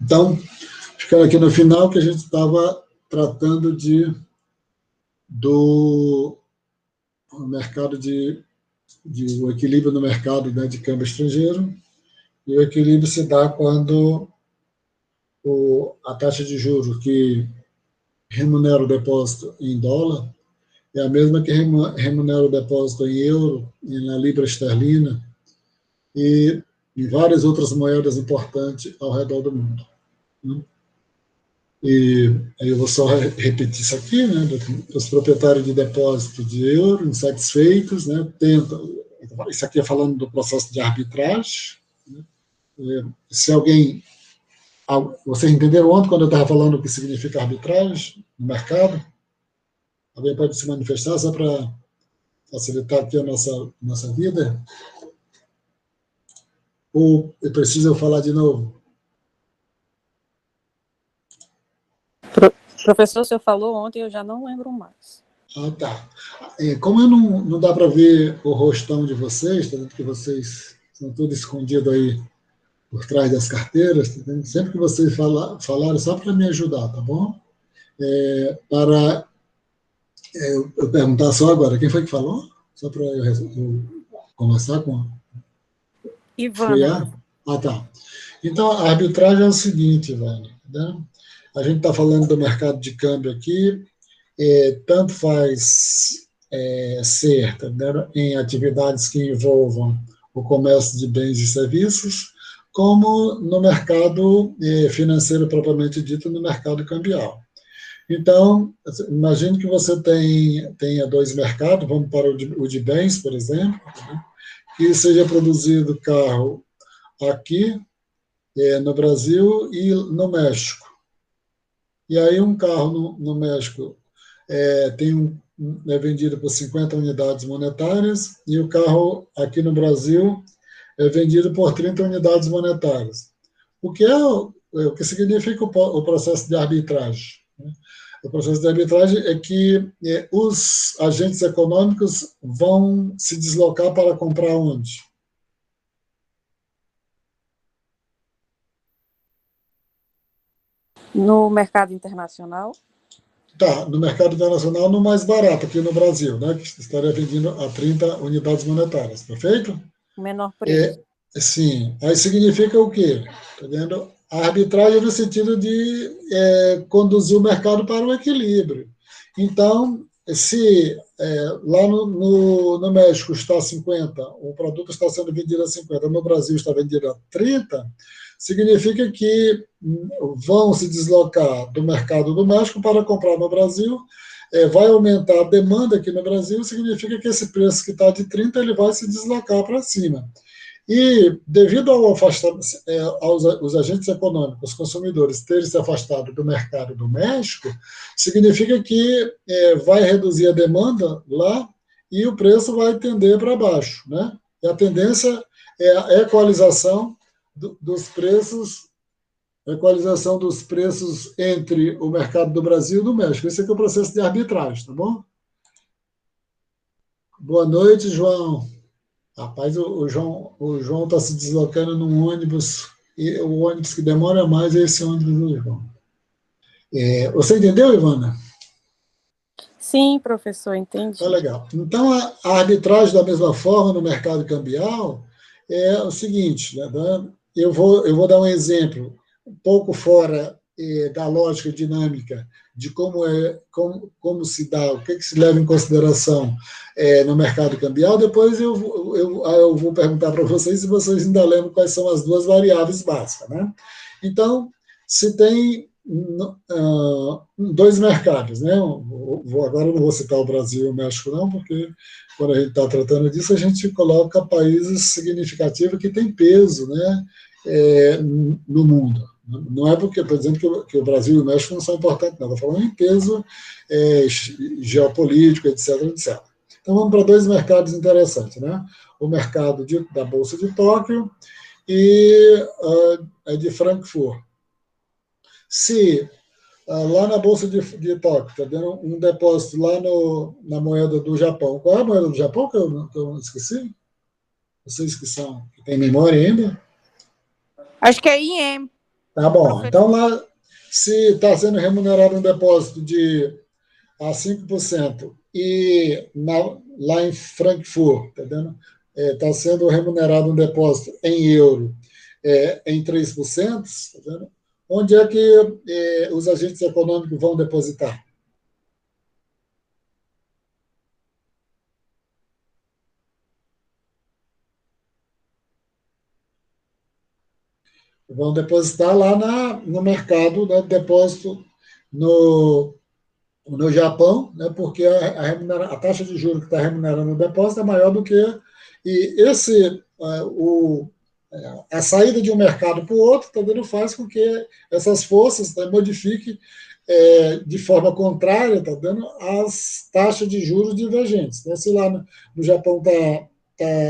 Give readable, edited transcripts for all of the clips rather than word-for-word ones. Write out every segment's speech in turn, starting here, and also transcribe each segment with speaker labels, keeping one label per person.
Speaker 1: Então, ficando aqui no final, que a gente estava tratando do mercado o equilíbrio no mercado, né, de câmbio estrangeiro, e o equilíbrio se dá quando a taxa de juros que remunera o depósito em dólar é a mesma que remunera o depósito em euro, na libra esterlina e em várias outras moedas importantes ao redor do mundo. Né? E aí eu vou só repetir isso aqui, né? Os proprietários de depósito de euro insatisfeitos, né? Isso aqui é falando do processo de arbitragem. Né? Se alguém... Vocês entenderam ontem quando eu estava falando o que significa arbitragem no mercado? Alguém pode se manifestar só para facilitar aqui a nossa vida? Ou é preciso eu falar de novo?
Speaker 2: Professor, o senhor falou ontem, eu já não lembro mais.
Speaker 1: Ah, tá. Como eu não dá para ver o rostão de vocês, tá vendo que vocês estão todos escondidos aí por trás das carteiras, tá vendo? Sempre que vocês falaram, só para me ajudar, tá bom? Para eu perguntar só agora, quem foi que falou? Só para eu conversar com
Speaker 2: Ivana.
Speaker 1: Ah, tá. Então, a arbitragem é o seguinte, Ivana, né? A gente está falando do mercado de câmbio aqui, tanto faz ser, tá, em atividades que envolvam o comércio de bens e serviços, como no mercado financeiro propriamente dito, no mercado cambial. Então, imagine que você tenha dois mercados, vamos para o de bens, por exemplo, né, que seja produzido carro aqui no Brasil e no México. E aí um carro no México é vendido por 50 unidades monetárias e o carro aqui no Brasil é vendido por 30 unidades monetárias. O que significa o processo de arbitragem? O processo de arbitragem é que os agentes econômicos vão se deslocar para comprar onde?
Speaker 2: No mercado internacional?
Speaker 1: Tá, no mercado internacional, no mais barato, aqui no Brasil, né, que estaria vendendo a 30 unidades monetárias, perfeito?
Speaker 2: Menor preço.
Speaker 1: Sim, aí significa o quê? Tá vendo? A arbitragem no sentido de conduzir o mercado para o equilíbrio. Então, se lá no México está a 50, o produto está sendo vendido a 50, no Brasil está vendido a 30, significa que vão se deslocar do mercado do México para comprar no Brasil, vai aumentar a demanda aqui no Brasil, significa que esse preço que está de 30, ele vai se deslocar para cima. E, devido ao aos agentes econômicos, os consumidores terem se afastado do mercado do México, significa que vai reduzir a demanda lá e o preço vai tender para baixo, né? E a tendência é a equalização dos preços entre o mercado do Brasil e do México. Esse aqui é o processo de arbitragem, tá bom? Boa noite, João. Rapaz, o João está se deslocando num ônibus, e o ônibus que demora mais é esse ônibus do João. Você entendeu, Ivana?
Speaker 2: Sim, professor, entendi.
Speaker 1: Tá legal. Então, a arbitragem, da mesma forma, no mercado cambial, é o seguinte, né? Eu vou dar um exemplo, um pouco fora da lógica dinâmica de como se dá, o que se leva em consideração no mercado cambial. Depois eu vou perguntar para vocês se vocês ainda lembram quais são as duas variáveis básicas, né? Então, se tem dois mercados, né? Agora eu não vou citar o Brasil e o México, não, porque quando a gente está tratando disso, a gente coloca países significativos que têm peso, né, no mundo. Não é porque, por exemplo, que o Brasil e o México não são importantes, não. Estou falando em peso geopolítico, etc, etc. Então, vamos para dois mercados interessantes, né? O mercado da Bolsa de Tóquio e de Frankfurt. Se lá na Bolsa de Tóquio está dando um depósito lá na moeda do Japão. Qual é a moeda do Japão que eu esqueci? Vocês que têm memória ainda?
Speaker 2: Acho que é IEM.
Speaker 1: Tá bom. Então, lá, se está sendo remunerado um depósito a 5% e lá em Frankfurt, tá vendo? Está sendo remunerado um depósito em euro em 3%, tá vendo? Onde é que os agentes econômicos vão depositar? Vão depositar lá no mercado, né, de depósito no Japão, né, porque a taxa de juros que está remunerando o depósito é maior do que. E a saída de um mercado para o outro também faz com que essas forças, né, modifiquem de forma contrária, tá dando as taxas de juros divergentes. Né? Se lá no Japão está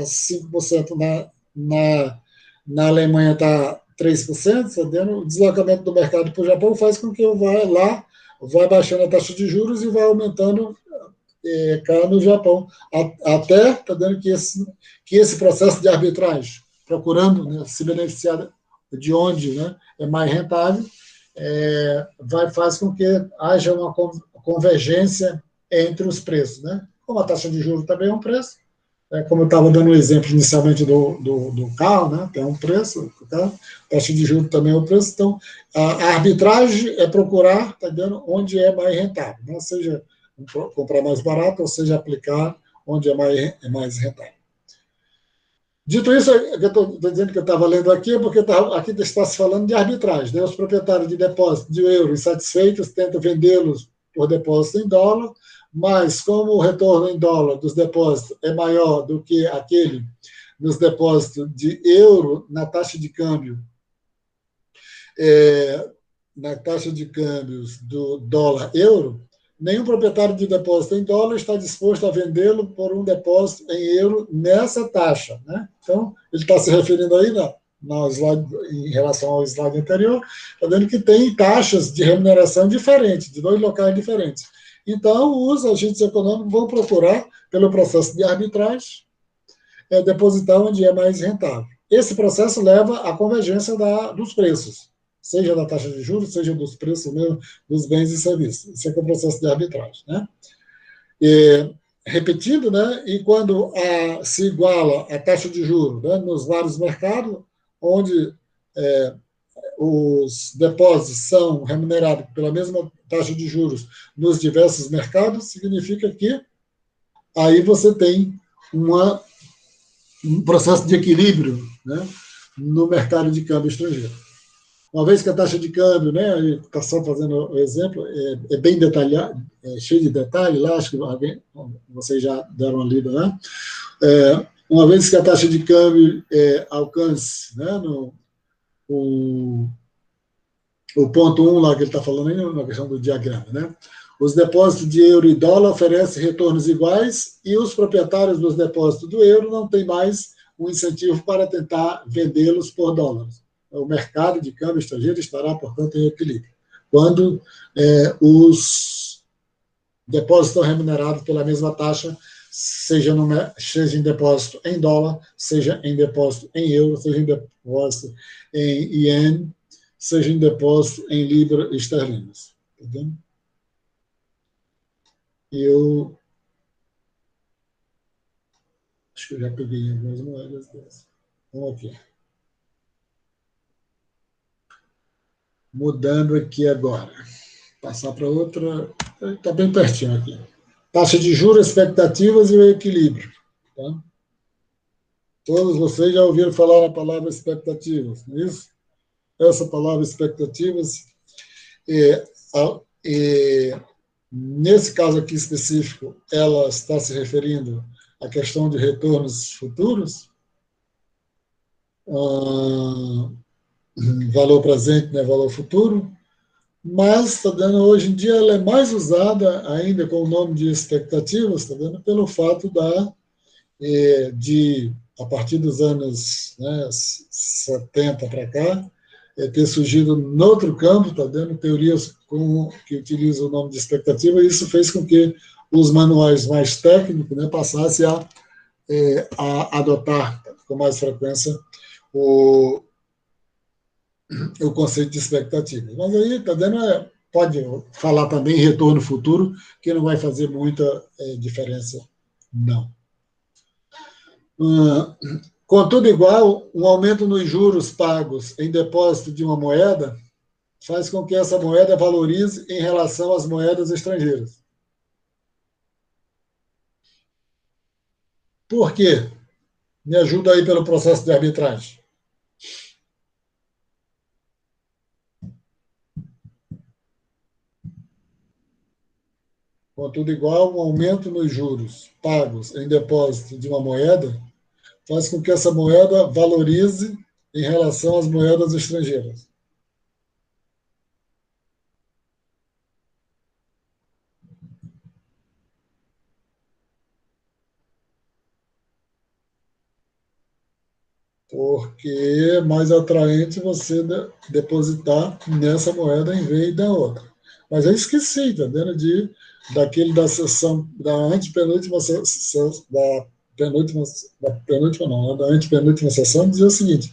Speaker 1: 5%, na Alemanha está 3%, tá dando, o deslocamento do mercado para o Japão faz com que eu vá lá, vai baixando a taxa de juros e vai aumentando cá no Japão, até está dando que esse processo de arbitragem, procurando, né, se beneficiar de onde, né, é mais rentável, faz com que haja uma convergência entre os preços. Né? Como a taxa de juros também é um preço, como eu estava dando o exemplo inicialmente do carro, né, tem um preço, tá? A taxa de juros também é um preço, então a arbitragem é procurar, tá vendo, onde é mais rentável, né? Seja comprar mais barato, ou seja, aplicar onde é mais rentável. Dito isso, eu estou dizendo que eu estava lendo aqui, porque aqui está se falando de arbitragem. Né? Os proprietários de depósito de euro insatisfeitos tentam vendê-los por depósito em dólar, mas como o retorno em dólar dos depósitos é maior do que aquele dos depósitos de euro na taxa de câmbio, na taxa de câmbios do dólar-euro, nenhum proprietário de depósito em dólar está disposto a vendê-lo por um depósito em euro nessa taxa. Né? Então, ele está se referindo aí slide, em relação ao slide anterior, está vendo que tem taxas de remuneração diferentes, de dois locais diferentes. Então, os agentes econômicos vão procurar, pelo processo de arbitragem, depositar onde é mais rentável. Esse processo leva à convergência dos preços, seja da taxa de juros, seja dos preços mesmo dos bens e serviços. Isso é o processo de arbitragem. Né? Repetindo, né? E quando se iguala a taxa de juros, né, nos vários mercados, onde os depósitos são remunerados pela mesma taxa de juros nos diversos mercados, significa que aí você tem um processo de equilíbrio, né, no mercado de câmbio estrangeiro. Uma vez que a taxa de câmbio, né, está só fazendo o exemplo, é bem detalhado, cheio de detalhes, lá acho que vocês já deram uma lida lá. Uma vez que a taxa de câmbio alcance, né, o ponto 1 lá que ele está falando aí, na questão do diagrama, né? Os depósitos de euro e dólar oferecem retornos iguais e os proprietários dos depósitos do euro não têm mais um incentivo para tentar vendê-los por dólares. O mercado de câmbio estrangeiro estará, portanto, em equilíbrio. Quando os depósitos estão remunerados pela mesma taxa, seja em depósito em dólar, seja em depósito em euro, seja em depósito em iene, seja em depósito em libras esterlinas. Entendeu? Eu acho que eu já peguei algumas moedas dessas. Vamos aqui. Mudando aqui agora. Passar para outra. Está bem pertinho aqui. Taxa de juros, expectativas e o equilíbrio. Tá? Todos vocês já ouviram falar a palavra expectativas, não é isso? Essa palavra expectativas, nesse caso aqui específico, ela está se referindo à questão de retornos futuros, valor presente, né, valor futuro, mas está dando, hoje em dia ela é mais usada ainda com o nome de expectativas, está dando pelo fato de a partir dos anos, né, 70 para cá, ter surgido no outro campo, está dando teorias que utilizam o nome de expectativa, e isso fez com que os manuais mais técnicos, né, passassem a adotar com mais frequência o conceito de expectativa. Mas aí, está dando, pode falar também em retorno futuro, que não vai fazer muita diferença, não. Contudo, igual, um aumento nos juros pagos em depósito de uma moeda faz com que essa moeda valorize em relação às moedas estrangeiras. Por quê? Me ajuda aí pelo processo de arbitragem. Contudo, igual, um aumento nos juros pagos em depósito de uma moeda faz com que essa moeda valorize em relação às moedas estrangeiras. Porque é mais atraente você depositar nessa moeda em vez da outra. Mas eu esqueci, tá vendo? Daquele da sessão, da antepenúltima sessão, penúltima não, da antepenúltima sessão, dizia o seguinte: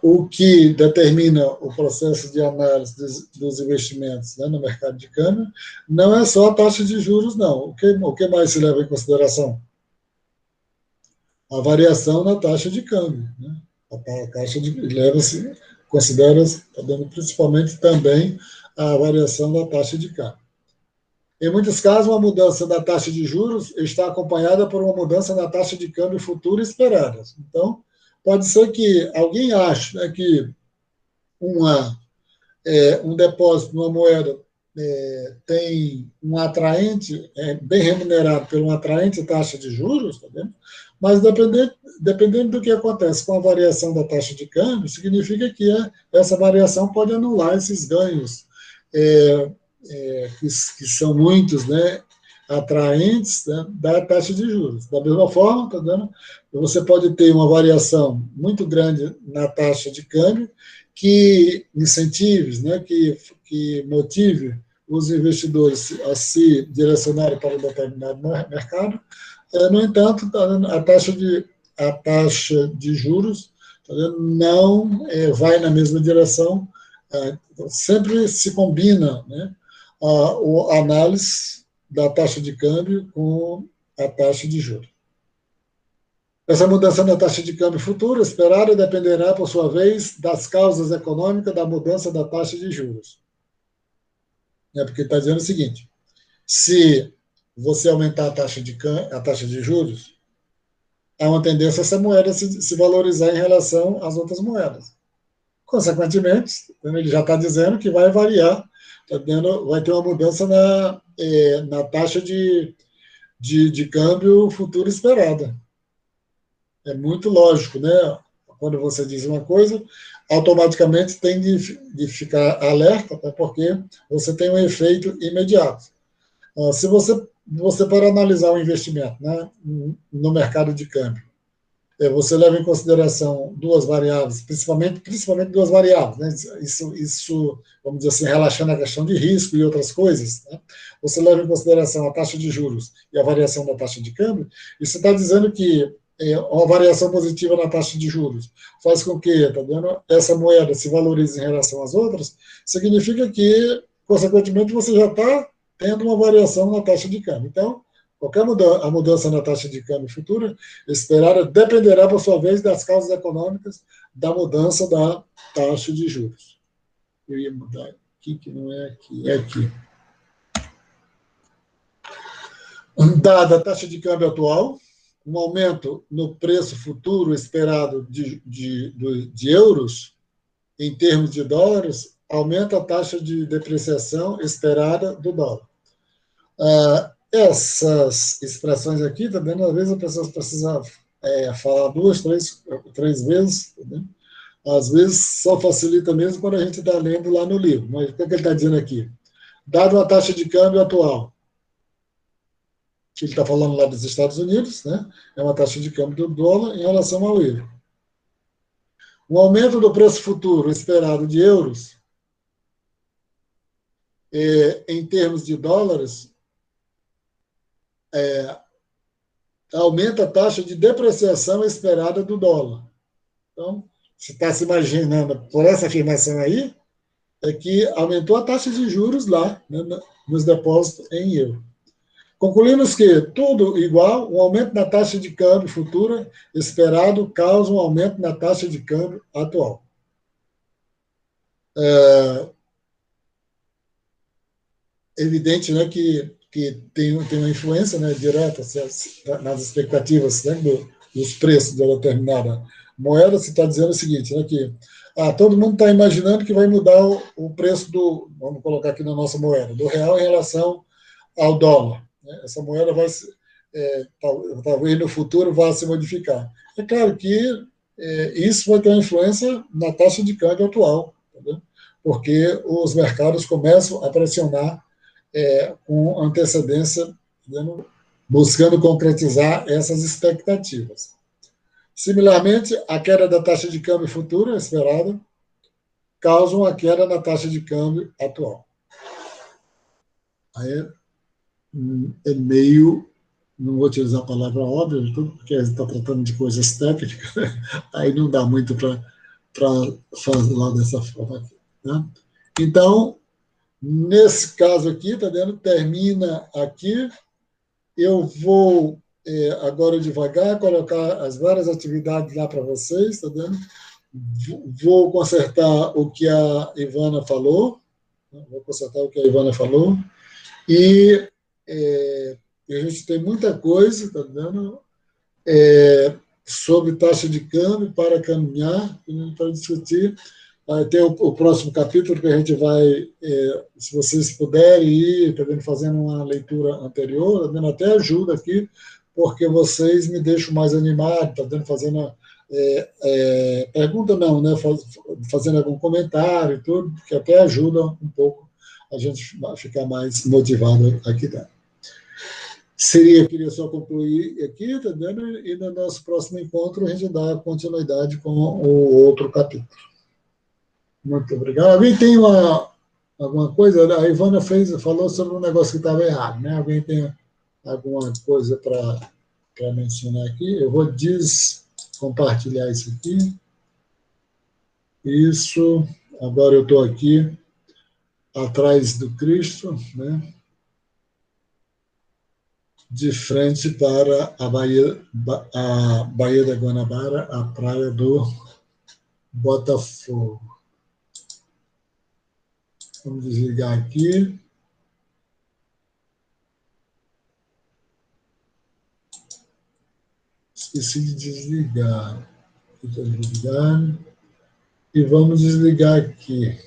Speaker 1: o que determina o processo de análise dos investimentos, né, no mercado de câmbio não é só a taxa de juros, não. O que mais se leva em consideração? A variação na taxa de câmbio. Né? A taxa de leva-se, considera-se, tá dando principalmente também a variação da taxa de câmbio. Em muitos casos, uma mudança da taxa de juros está acompanhada por uma mudança na taxa de câmbio futura esperada. Então, pode ser que alguém ache, né, que um depósito numa moeda tem um atraente, bem remunerado por uma atraente taxa de juros, tá vendo? Mas dependendo do que acontece com a variação da taxa de câmbio, significa que essa variação pode anular esses ganhos, que são muitos, né, atraentes, né, da taxa de juros. Da mesma forma, tá vendo? Você pode ter uma variação muito grande na taxa de câmbio que incentive, né, que motive os investidores a se direcionarem para um determinado mercado. No entanto, a taxa de juros não vai na mesma direção, sempre se combina, né, a análise da taxa de câmbio com a taxa de juros. Essa mudança na taxa de câmbio futura esperada dependerá, por sua vez, das causas econômicas da mudança da taxa de juros. Porque está dizendo o seguinte: se você aumentar a taxa de juros, há uma tendência a essa moeda se valorizar em relação às outras moedas. Consequentemente, ele já está dizendo que vai variar, vai ter uma mudança na taxa de câmbio futura esperada. É muito lógico, né? Quando você diz uma coisa, automaticamente tem de ficar alerta, né? Porque você tem um efeito imediato. Se você para analisar um investimento, né, no mercado de câmbio, você leva em consideração duas variáveis, principalmente duas variáveis, né? Isso, vamos dizer assim, relaxando a questão de risco e outras coisas, né? Você leva em consideração a taxa de juros e a variação da taxa de câmbio. Isso está dizendo que uma variação positiva na taxa de juros faz com que, tá vendo, essa moeda se valorize em relação às outras, significa que, consequentemente, você já está tendo uma variação na taxa de câmbio. Então, qualquer mudança na taxa de câmbio futura esperada dependerá, por sua vez, das causas econômicas da mudança da taxa de juros. Eu ia mudar aqui, que não é aqui, é aqui. Dada a taxa de câmbio atual, um aumento no preço futuro esperado de euros, em termos de dólares, aumenta a taxa de depreciação esperada do dólar. Essas expressões aqui, também, às vezes a pessoa precisa falar duas, três vezes, tá, às vezes só facilita mesmo quando a gente está lendo lá no livro. Mas o que ele está dizendo aqui? Dado a taxa de câmbio atual, que ele está falando lá dos Estados Unidos, né? É uma taxa de câmbio do dólar em relação ao euro. O aumento do preço futuro esperado de euros, em termos de dólares, aumenta a taxa de depreciação esperada do dólar. Então, você está se imaginando por essa afirmação aí, é que aumentou a taxa de juros lá, né, nos depósitos em euro. Concluímos que, tudo igual, um aumento na taxa de câmbio futura esperado causa um aumento na taxa de câmbio atual. É evidente, né, que tem uma influência, né, direta nas expectativas, né, dos preços de uma determinada moeda. Se está dizendo o seguinte, né, que todo mundo está imaginando que vai mudar o preço vamos colocar aqui na nossa moeda, do real em relação ao dólar. Né? Essa moeda vai talvez no futuro vá se modificar. É claro que isso vai ter uma influência na taxa de câmbio atual, entendeu? Porque os mercados começam a pressionar com antecedência, entendeu? Buscando concretizar essas expectativas. Similarmente, a queda da taxa de câmbio futura esperada causa uma queda na taxa de câmbio atual. Aí é meio, não vou utilizar a palavra óbvia, porque a gente está tratando de coisas técnicas, aí não dá muito para falar dessa forma aqui. Né? Então, nesse caso aqui, tá vendo? Termina aqui. Eu vou agora devagar colocar as várias atividades lá para vocês, tá vendo? Vou consertar o que a Ivana falou, e a gente tem muita coisa, tá vendo? Sobre taxa de câmbio para caminhar, para discutir. Vai ter o próximo capítulo que a gente vai, se vocês puderem ir, tá vendo, fazendo uma leitura anterior, tá vendo, até ajuda aqui, porque vocês me deixam mais animado, tá vendo, fazendo pergunta não, né, fazendo algum comentário e tudo, que até ajuda um pouco a gente ficar mais motivado aqui dentro. Queria só concluir aqui, tá vendo, e no nosso próximo encontro a gente dá continuidade com o outro capítulo. Muito obrigado. Alguém tem alguma coisa? A Ivana falou sobre um negócio que estava errado, né? Alguém tem alguma coisa para mencionar aqui? Eu vou compartilhar isso aqui. Isso. Agora eu estou aqui atrás do Cristo, né? De frente para a Baía da Guanabara, a praia do Botafogo. Vamos desligar aqui. Esqueci de desligar. Desligar. E vamos desligar aqui.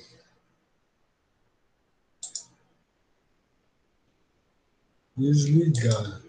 Speaker 1: Desligar.